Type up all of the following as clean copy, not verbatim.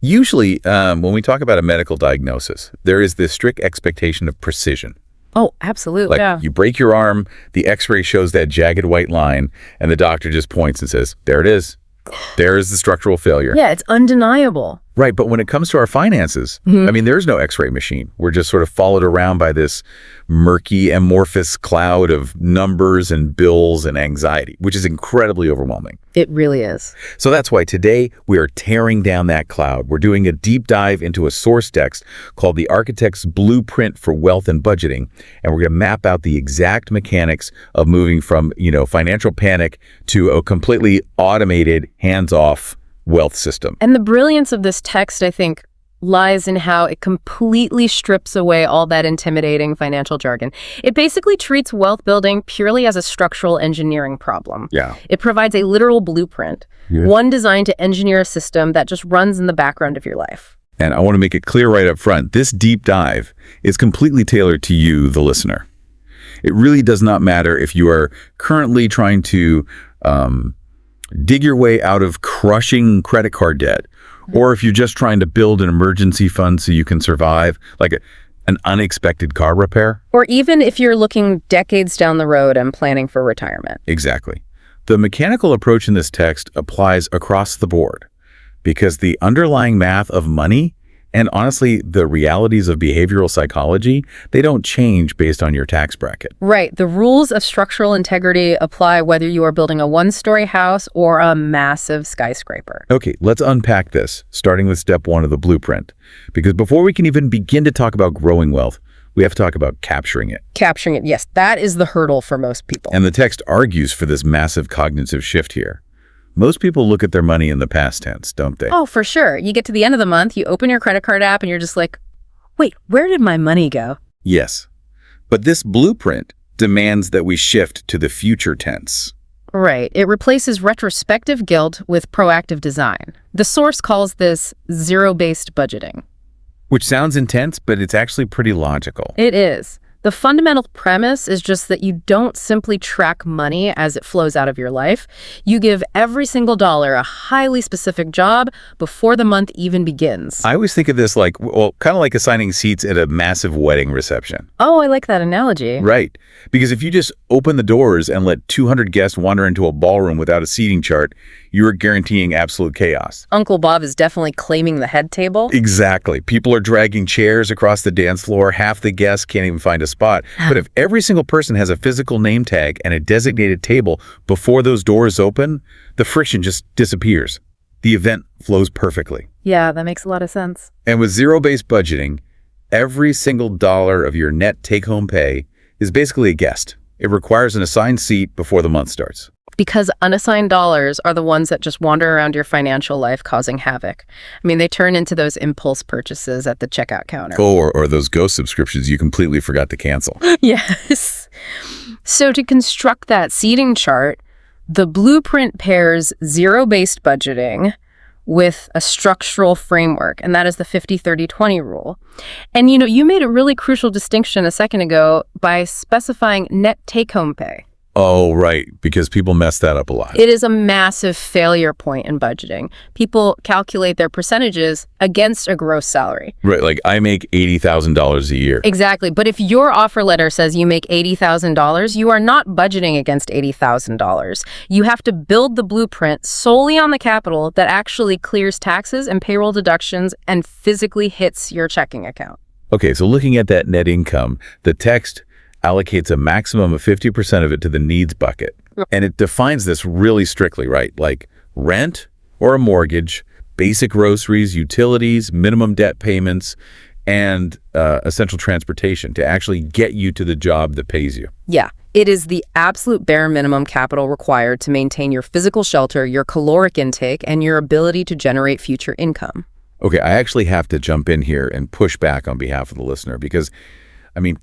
Usually, when we talk about a medical diagnosis, there is this strict expectation of precision. Oh, absolutely. Like Yeah. you break your arm, the x-ray shows that jagged white line, and the doctor just points and says, there it is. There is the structural failure. Yeah, it's undeniable. Right, but when it comes to our finances, I mean, there's no x-ray machine. We're just sort of followed around by this murky, amorphous cloud of numbers and bills and anxiety, which is incredibly overwhelming. It really is. So that's why today we are tearing down that cloud. We're doing a deep dive into a source text called The Architect's Blueprint for Wealth and Budgeting, and we're going to map out the exact mechanics of moving from, financial panic to a completely automated, hands-off wealth system. And the brilliance of this text, I think, lies in how it completely strips away all that intimidating financial jargon. It basically treats wealth building purely as a structural engineering problem. Yeah. It provides a literal blueprint, one designed to engineer a system that just runs in the background of your life. And I want to make it clear right up front, this deep dive is completely tailored to you, the listener. It really does not matter if you are currently trying to dig your way out of crushing credit card debt, or if you're just trying to build an emergency fund so you can survive, like an unexpected car repair. Or even if you're looking decades down the road and planning for retirement. Exactly. The mechanical approach in this text applies across the board because the underlying math of money and honestly, the realities of behavioral psychology, they don't change based on your tax bracket. Right. The rules of structural integrity apply whether you are building a one-story house or a massive skyscraper. Okay, let's unpack this, starting with step 1 of the blueprint. Because before we can even begin to talk about growing wealth, we have to talk about capturing it. Capturing it, yes. That is the hurdle for most people. And the text argues for this massive cognitive shift here. Most people look at their money in the past tense, don't they? Oh, for sure. You get to the end of the month, you open your credit card app, and you're just like, wait, where did my money go? Yes. But this blueprint demands that we shift to the future tense. Right. It replaces retrospective guilt with proactive design. The source calls this zero-based budgeting. Which sounds intense, but it's actually pretty logical. It is. The fundamental premise is just that you don't simply track money as it flows out of your life. You give every single dollar a highly specific job before the month even begins. I always think of this like, kind of like assigning seats at a massive wedding reception. Oh, I like that analogy. Right. Because if you just open the doors and let 200 guests wander into a ballroom without a seating chart, you are guaranteeing absolute chaos. Uncle Bob is definitely claiming the head table. Exactly. People are dragging chairs across the dance floor. Half the guests can't even find a spot. But if every single person has a physical name tag and a designated table before those doors open, the friction just disappears. The event flows perfectly. Yeah, that makes a lot of sense. And with zero-based budgeting, every single dollar of your net take-home pay is basically a guest. It requires an assigned seat before the month starts. Because unassigned dollars are the ones that just wander around your financial life causing havoc. I mean, they turn into those impulse purchases at the checkout counter. Or those ghost subscriptions you completely forgot to cancel. Yes. So to construct that seating chart, the blueprint pairs zero-based budgeting with a structural framework, and that is the 50-30-20 rule. And you made a really crucial distinction a second ago by specifying net take-home pay. Oh, right, because people mess that up a lot. It is a massive failure point in budgeting. People calculate their percentages against a gross salary. Right, like I make $80,000 a year. Exactly. But if your offer letter says you make $80,000, you are not budgeting against $80,000. You have to build the blueprint solely on the capital that actually clears taxes and payroll deductions and physically hits your checking account. Okay, so looking at that net income, the text allocates a maximum of 50% of it to the needs bucket. And it defines this really strictly, right? Like rent or a mortgage, basic groceries, utilities, minimum debt payments, and essential transportation to actually get you to the job that pays you. Yeah. It is the absolute bare minimum capital required to maintain your physical shelter, your caloric intake, and your ability to generate future income. Okay, I actually have to jump in here and push back on behalf of the listener because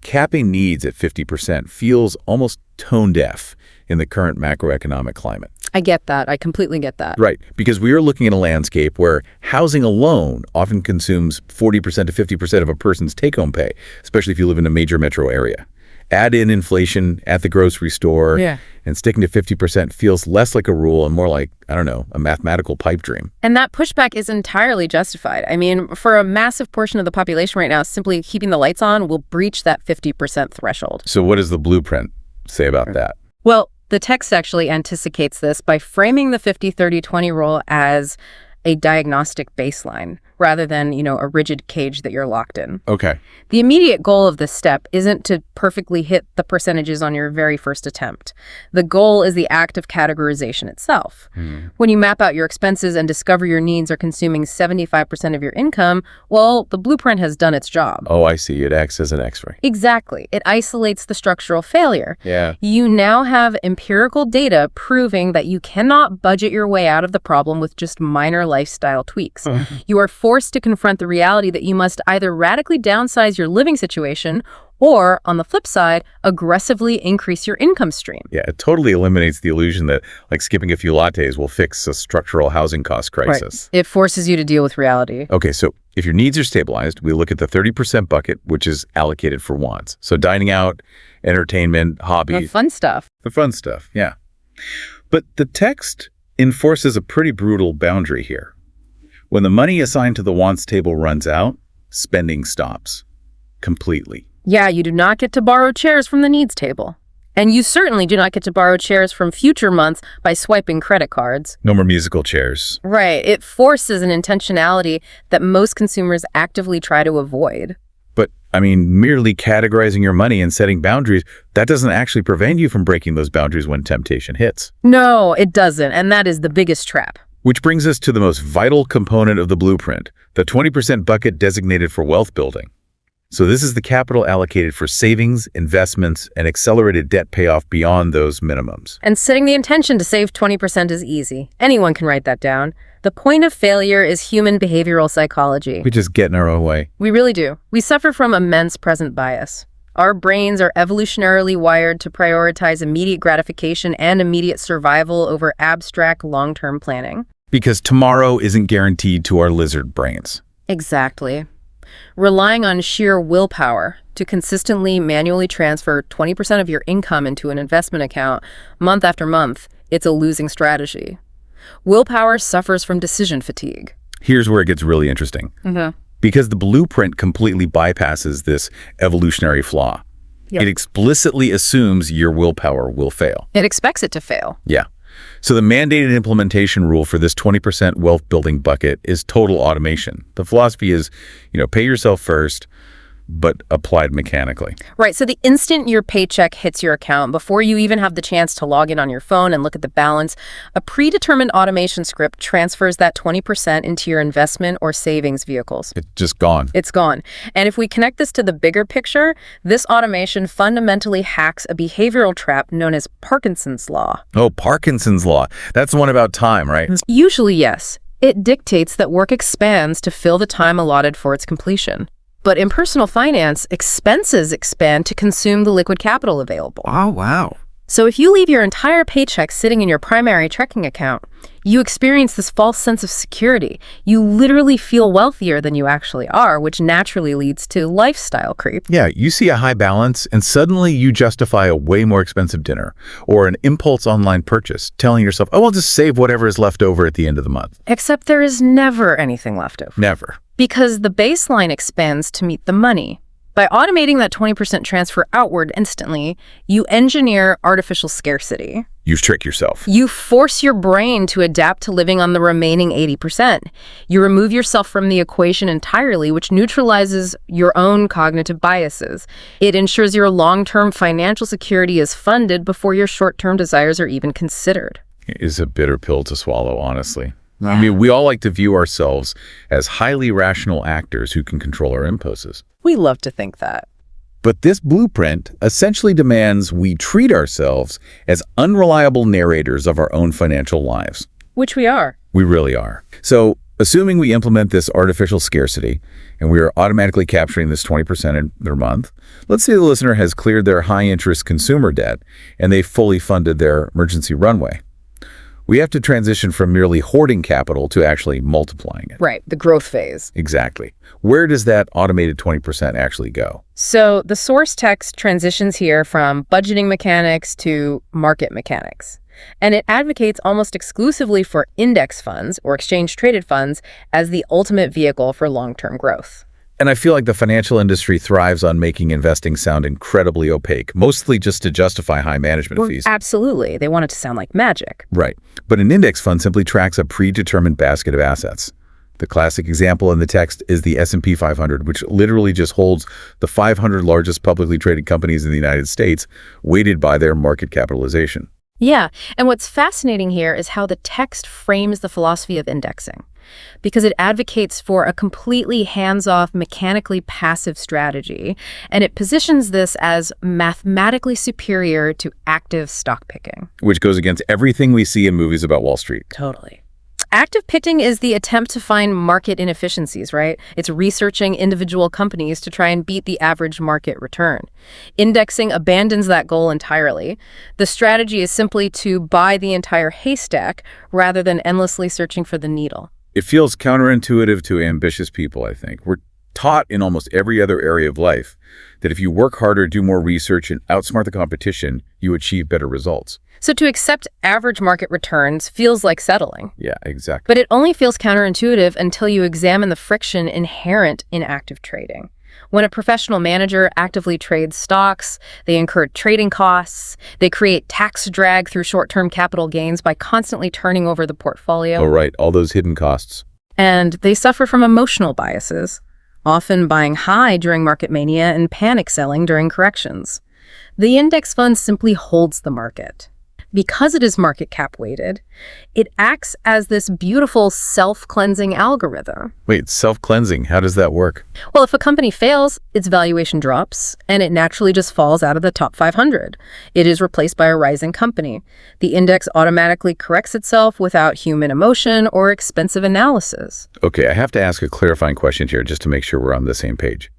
capping needs at 50% feels almost tone deaf in the current macroeconomic climate. I get that. I completely get that. Right, because we are looking at a landscape where housing alone often consumes 40% to 50% of a person's take-home pay, especially if you live in a major metro area. Add in inflation at the grocery store, and sticking to 50% feels less like a rule and more like, I don't know, a mathematical pipe dream. And that pushback is entirely justified. I mean, for a massive portion of the population right now, simply keeping the lights on will breach that 50% threshold. So what does the blueprint say about that? Well, the text actually anticipates this by framing the 50-30-20 rule as a diagnostic baseline rather than, a rigid cage that you're locked in. Okay. The immediate goal of this step isn't to perfectly hit the percentages on your very first attempt. The goal is the act of categorization itself. When you map out your expenses and discover your needs are consuming 75% of your income, well, the blueprint has done its job. Oh, I see. It acts as an X-ray. Exactly. It isolates the structural failure. Yeah. You now have empirical data proving that you cannot budget your way out of the problem with just minor lifestyle tweaks. You are forced to confront the reality that you must either radically downsize your living situation or, on the flip side, aggressively increase your income stream. Yeah, it totally eliminates the illusion that skipping a few lattes will fix a structural housing cost crisis. Right. It forces you to deal with reality. Okay, so if your needs are stabilized, we look at the 30% bucket, which is allocated for wants. So dining out, entertainment, hobbies. The fun stuff. The fun stuff, yeah. But the text enforces a pretty brutal boundary here. When the money assigned to the wants table runs out, spending stops completely. Yeah, you do not get to borrow chairs from the needs table. And you certainly do not get to borrow chairs from future months by swiping credit cards. No more musical chairs. Right. It forces an intentionality that most consumers actively try to avoid. But, merely categorizing your money and setting boundaries, that doesn't actually prevent you from breaking those boundaries when temptation hits. No, it doesn't. And that is the biggest trap. Which brings us to the most vital component of the blueprint, the 20% bucket designated for wealth building. So this is the capital allocated for savings, investments, and accelerated debt payoff beyond those minimums. And setting the intention to save 20% is easy. Anyone can write that down. The point of failure is human behavioral psychology. We just get in our own way. We really do. We suffer from immense present bias. Our brains are evolutionarily wired to prioritize immediate gratification and immediate survival over abstract long-term planning. Because tomorrow isn't guaranteed to our lizard brains. Exactly. Relying on sheer willpower to consistently manually transfer 20% of your income into an investment account month after month, it's a losing strategy. Willpower suffers from decision fatigue. Here's where it gets really interesting. Because the blueprint completely bypasses this evolutionary flaw. Yep. It explicitly assumes your willpower will fail. It expects it to fail. Yeah. So the mandated implementation rule for this 20% wealth building bucket is total automation. The philosophy is, pay yourself first, but applied mechanically. Right. So the instant your paycheck hits your account, before you even have the chance to log in on your phone and look at the balance, a predetermined automation script transfers that 20% into your investment or savings vehicles. It's just gone. It's gone. And if we connect this to the bigger picture, this automation fundamentally hacks a behavioral trap known as Parkinson's law. Oh, Parkinson's law. That's the one about time, right? Usually, yes. It dictates that work expands to fill the time allotted for its completion. But in personal finance, expenses expand to consume the liquid capital available. Oh, wow. So if you leave your entire paycheck sitting in your primary checking account, you experience this false sense of security. You literally feel wealthier than you actually are, which naturally leads to lifestyle creep. Yeah, you see a high balance and suddenly you justify a way more expensive dinner or an impulse online purchase, telling yourself, oh, I'll just save whatever is left over at the end of the month. Except there is never anything left over. Never. Because the baseline expands to meet the money. By automating that 20% transfer outward instantly, you engineer artificial scarcity. You trick yourself. You force your brain to adapt to living on the remaining 80%. You remove yourself from the equation entirely, which neutralizes your own cognitive biases. It ensures your long-term financial security is funded before your short-term desires are even considered. It is a bitter pill to swallow, honestly. We all like to view ourselves as highly rational actors who can control our impulses. We love to think that. But this blueprint essentially demands we treat ourselves as unreliable narrators of our own financial lives. Which we are. We really are. So, assuming we implement this artificial scarcity and we are automatically capturing this 20% in their month, let's say the listener has cleared their high-interest consumer debt and they fully funded their emergency runway. We have to transition from merely hoarding capital to actually multiplying it. Right, the growth phase. Exactly. Where does that automated 20% actually go? So the source text transitions here from budgeting mechanics to market mechanics. And it advocates almost exclusively for index funds or exchange-traded funds as the ultimate vehicle for long-term growth. And I feel like the financial industry thrives on making investing sound incredibly opaque, mostly just to justify high management fees. Absolutely. They want it to sound like magic. Right. But an index fund simply tracks a predetermined basket of assets. The classic example in the text is the S&P 500, which literally just holds the 500 largest publicly traded companies in the United States, weighted by their market capitalization. Yeah, and what's fascinating here is how the text frames the philosophy of indexing, because it advocates for a completely hands-off, mechanically passive strategy, and it positions this as mathematically superior to active stock picking. Which goes against everything we see in movies about Wall Street. Totally. Active picking is the attempt to find market inefficiencies, right? It's researching individual companies to try and beat the average market return. Indexing abandons that goal entirely. The strategy is simply to buy the entire haystack rather than endlessly searching for the needle. It feels counterintuitive to ambitious people, I think. We're taught in almost every other area of life that if you work harder, do more research, and outsmart the competition, you achieve better results. So to accept average market returns feels like settling. Yeah, exactly. But it only feels counterintuitive until you examine the friction inherent in active trading. When a professional manager actively trades stocks, they incur trading costs, they create tax drag through short-term capital gains by constantly turning over the portfolio. Oh, right, all those hidden costs. And they suffer from emotional biases, often buying high during market mania and panic selling during corrections. The index fund simply holds the market. Because it is market cap weighted, it acts as this beautiful self-cleansing algorithm. Wait, self-cleansing, how does that work? Well, if a company fails, its valuation drops, and it naturally just falls out of the top 500. It is replaced by a rising company. The index automatically corrects itself without human emotion or expensive analysis. Okay, I have to ask a clarifying question here just to make sure we're on the same page.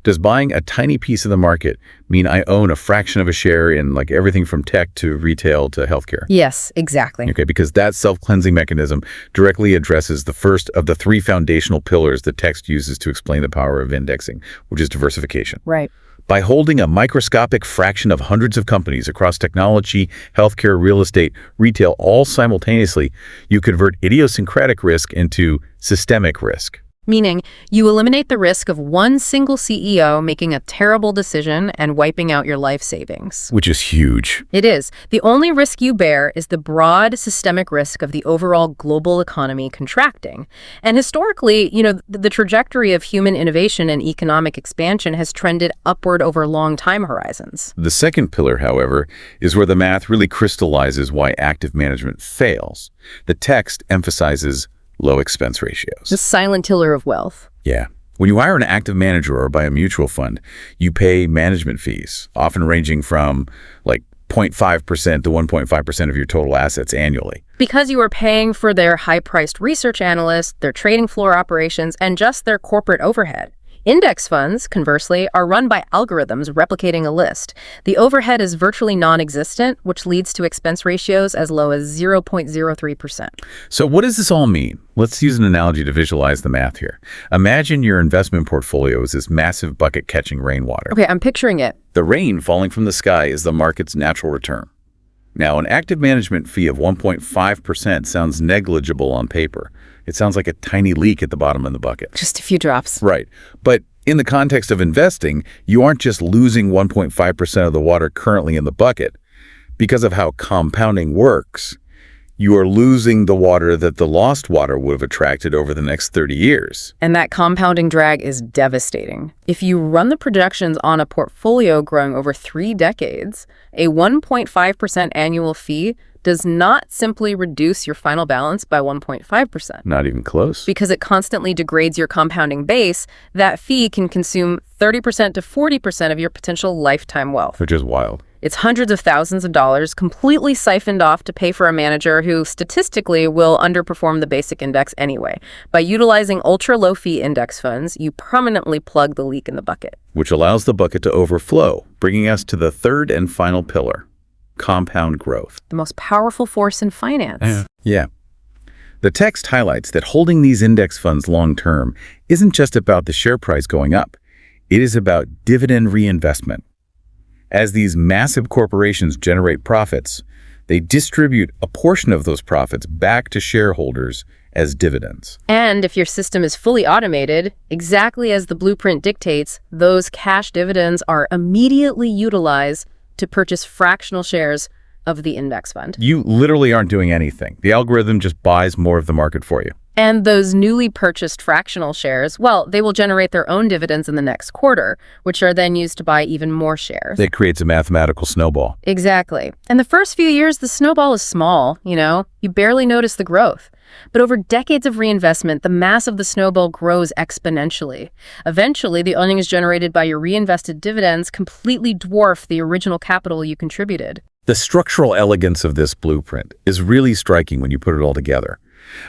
Does buying a tiny piece of the market mean I own a fraction of a share in like everything from tech to retail to healthcare? Yes, exactly. Okay, because that self-cleansing mechanism directly addresses the first of the three foundational pillars the text uses to explain the power of indexing, which is diversification. Right. By holding a microscopic fraction of hundreds of companies across technology, healthcare, real estate, retail, all simultaneously, you convert idiosyncratic risk into systemic risk. Meaning, you eliminate the risk of one single CEO making a terrible decision and wiping out your life savings. Which is huge. It is. The only risk you bear is the broad systemic risk of the overall global economy contracting. And historically, the trajectory of human innovation and economic expansion has trended upward over long time horizons. The second pillar, however, is where the math really crystallizes why active management fails. The text emphasizes low expense ratios. The silent killer of wealth. Yeah. When you hire an active manager or buy a mutual fund, you pay management fees, often ranging from like 0.5% to 1.5% of your total assets annually. Because you are paying for their high-priced research analysts, their trading floor operations, and just their corporate overhead. Index funds, conversely, are run by algorithms replicating a list. The overhead is virtually non-existent, which leads to expense ratios as low as 0.03%. So what does this all mean? Let's use an analogy to visualize the math here. Imagine your investment portfolio is this massive bucket catching rainwater. Okay, I'm picturing it. The rain falling from the sky is the market's natural return. Now, an active management fee of 1.5% sounds negligible on paper. It sounds like a tiny leak at the bottom of the bucket. Just a few drops. Right. But in the context of investing, you aren't just losing 1.5% of the water currently in the bucket. Because of how compounding works, you are losing the water that the lost water would have attracted over the next 30 years. And that compounding drag is devastating. If you run the projections on a portfolio growing over 3 decades, a 1.5% annual fee does not simply reduce your final balance by 1.5%. Not even close. Because it constantly degrades your compounding base, that fee can consume 30% to 40% of your potential lifetime wealth. Which is wild. It's hundreds of thousands of dollars completely siphoned off to pay for a manager who statistically will underperform the basic index anyway. By utilizing ultra-low fee index funds, you permanently plug the leak in the bucket. Which allows the bucket to overflow, bringing us to the third and final pillar, compound growth. The most powerful force in finance. Yeah. The text highlights that holding these index funds long-term isn't just about the share price going up. It is about dividend reinvestment. As these massive corporations generate profits, they distribute a portion of those profits back to shareholders as dividends. And if your system is fully automated, exactly as the blueprint dictates, those cash dividends are immediately utilized to purchase fractional shares of the index fund. You literally aren't doing anything. The algorithm just buys more of the market for you. And those newly purchased fractional shares, well, they will generate their own dividends in the next quarter, which are then used to buy even more shares. That creates a mathematical snowball. Exactly. And the first few years, the snowball is small, you barely notice the growth. But over decades of reinvestment, the mass of the snowball grows exponentially. Eventually, the earnings generated by your reinvested dividends completely dwarf the original capital you contributed. The structural elegance of this blueprint is really striking when you put it all together.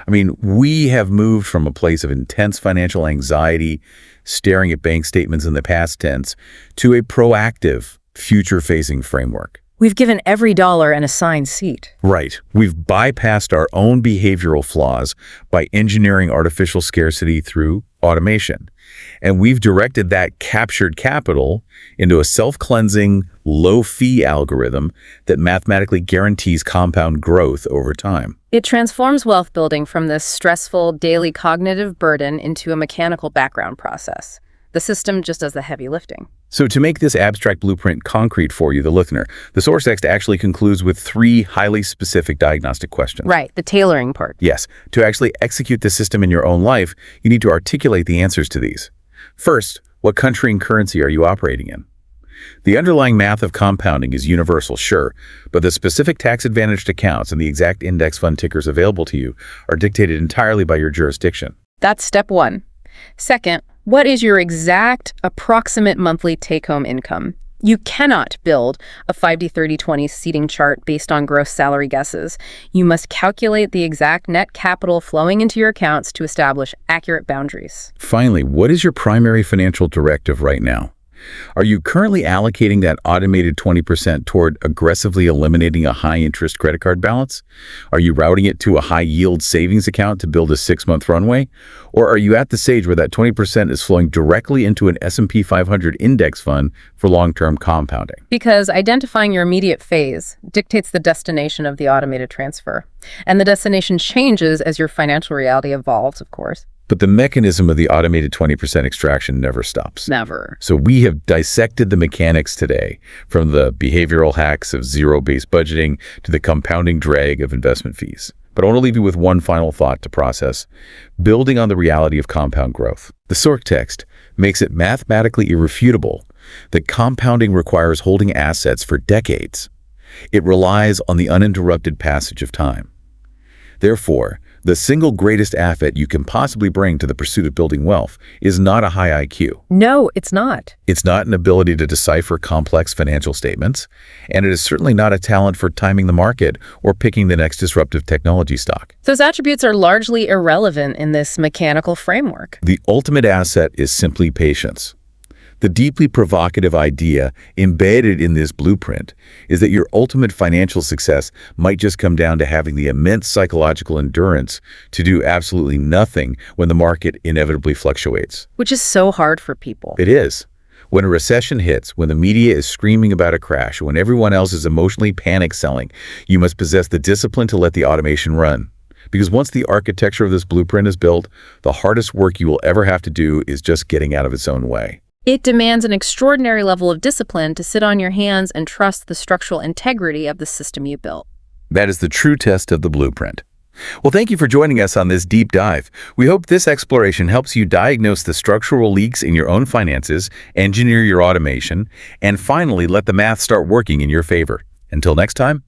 I mean, we have moved from a place of intense financial anxiety, staring at bank statements in the past tense, to a proactive, future-facing framework. We've given every dollar an assigned seat. Right. We've bypassed our own behavioral flaws by engineering artificial scarcity through automation. And we've directed that captured capital into a self-cleansing, low-fee algorithm that mathematically guarantees compound growth over time. It transforms wealth building from this stressful daily cognitive burden into a mechanical background process. The system just does the heavy lifting. So to make this abstract blueprint concrete for you, the listener, the source text actually concludes with 3 highly specific diagnostic questions. Right, the tailoring part. Yes, to actually execute the system in your own life, you need to articulate the answers to these. First, what country and currency are you operating in? The underlying math of compounding is universal, sure, but the specific tax-advantaged accounts and the exact index fund tickers available to you are dictated entirely by your jurisdiction. That's step 1. Second, what is your exact approximate monthly take-home income? You cannot build a 5D30-20 seating chart based on gross salary guesses. You must calculate the exact net capital flowing into your accounts to establish accurate boundaries. Finally, what is your primary financial directive right now? Are you currently allocating that automated 20% toward aggressively eliminating a high-interest credit card balance? Are you routing it to a high-yield savings account to build a 6-month runway? Or are you at the stage where that 20% is flowing directly into an S&P 500 index fund for long-term compounding? Because identifying your immediate phase dictates the destination of the automated transfer. And the destination changes as your financial reality evolves, of course. But the mechanism of the automated 20% extraction never stops. Never. So we have dissected the mechanics today, from the behavioral hacks of zero-based budgeting to the compounding drag of investment fees. But I want to leave you with one final thought to process, building on the reality of compound growth. The source text makes it mathematically irrefutable that compounding requires holding assets for decades. It relies on the uninterrupted passage of time. Therefore, the single greatest asset you can possibly bring to the pursuit of building wealth is not a high IQ. No, it's not. It's not an ability to decipher complex financial statements, and it is certainly not a talent for timing the market or picking the next disruptive technology stock. Those attributes are largely irrelevant in this mechanical framework. The ultimate asset is simply patience. The deeply provocative idea embedded in this blueprint is that your ultimate financial success might just come down to having the immense psychological endurance to do absolutely nothing when the market inevitably fluctuates. Which is so hard for people. It is. When a recession hits, when the media is screaming about a crash, when everyone else is emotionally panic selling, you must possess the discipline to let the automation run. Because once the architecture of this blueprint is built, the hardest work you will ever have to do is just getting out of its own way. It demands an extraordinary level of discipline to sit on your hands and trust the structural integrity of the system you built. That is the true test of the blueprint. Well, thank you for joining us on this deep dive. We hope this exploration helps you diagnose the structural leaks in your own finances, engineer your automation, and finally let the math start working in your favor. Until next time,